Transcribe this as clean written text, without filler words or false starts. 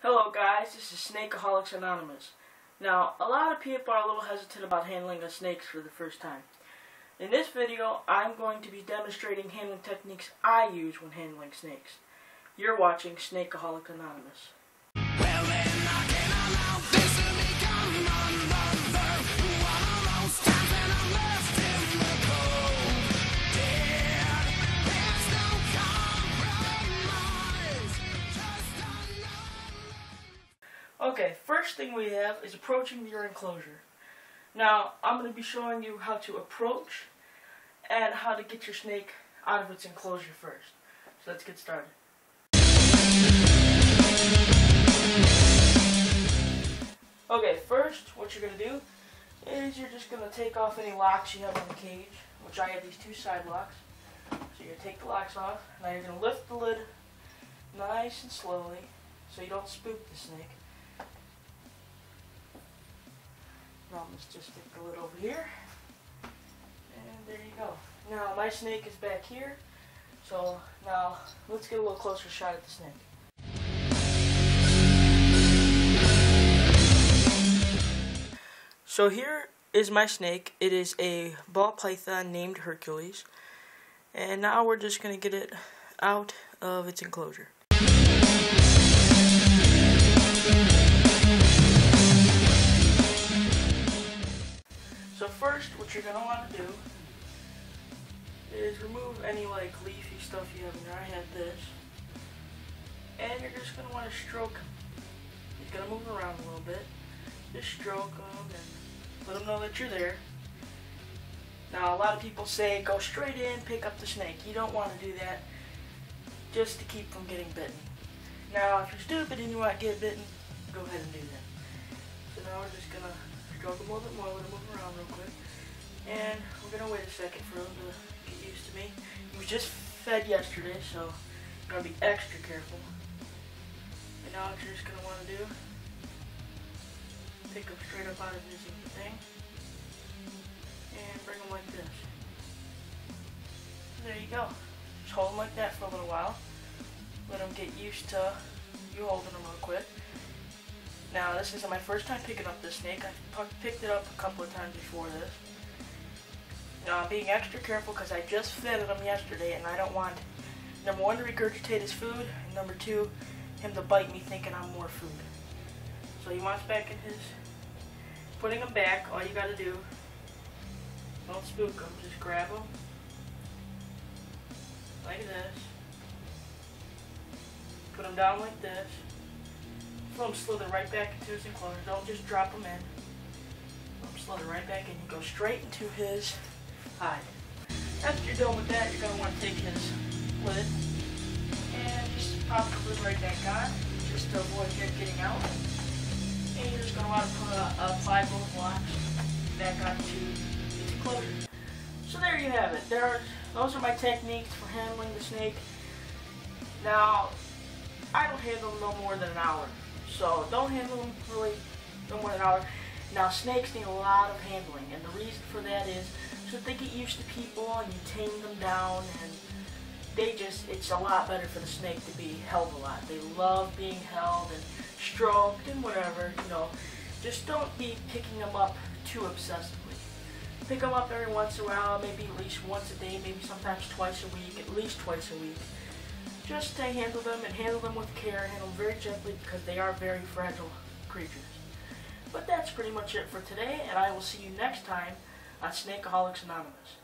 Hello guys, this is Aholic Anonymous. Now, a lot of people are a little hesitant about handling a snake for the first time. In this video, I'm going to be demonstrating handling techniques I use when handling snakes. You're watching Aholic Anonymous. Okay, first thing we have is approaching your enclosure. Now, I'm going to be showing you how to approach and how to get your snake out of its enclosure first. So let's get started. Okay, first what you're going to do is you're just going to take off any locks you have on the cage, which I have these two side locks. So you're going to take the locks off. Now you're going to lift the lid nice and slowly so you don't spook the snake. Now let's just stick the lid over here, and there you go. Now my snake is back here, so now let's get a little closer shot at the snake. So here is my snake. It is a ball python named Hercules, and now we're just going to get it out of its enclosure. So first, what you're going to want to do is remove any leafy stuff you have in there. I have this. And you're just going to want to stroke him. He's going to move around a little bit. Just stroke him and let him know that you're there. Now, a lot of people say go straight in, pick up the snake. You don't want to do that just to keep from getting bitten. Now, if you're stupid and you want to get bitten, go ahead and do that. So now we're just going to stroke him a little bit more, let him move around real quick. And we're going to wait a second for him to get used to me. He was just fed yesterday, so you're going to be extra careful. And now what you're just going to want to do, pick him straight up out of his thing, and bring him like this. There you go. Just hold him like that for a little while. Let him get used to you holding him real quick. Now, this isn't my first time picking up this snake. I picked it up a couple of times before this. Now, I'm being extra careful because I just fed him yesterday, and I don't want, number one, to regurgitate his food, and number two, him to bite me thinking I'm more food. So he wants back in his, putting him back, all you got to do, don't spook him, just grab him, like this, put him down like this, let him slither right back into his enclosure. Don't just drop him in. Let him slither right back in. You go straight into his hide. After you're done with that, you're going to want to take his lid and just pop the lid right back on, just to avoid him getting out. And you're just going to want to apply both locks back onto his enclosure. So there you have it. Those are my techniques for handling the snake. Now, I don't handle them no more than an hour. So don't handle them really no more than an hour. Now snakes need a lot of handling, and the reason for that is so that they get used to people and you tame them down, and it's a lot better for the snake to be held a lot. They love being held and stroked and whatever, Just don't be picking them up too obsessively. Pick them up every once in a while, maybe at least once a day, maybe sometimes twice a week, at least twice a week. Just to handle them and handle them with care, handle them very gently because they are very fragile creatures. But that's pretty much it for today, and I will see you next time on Aholic Anonymous.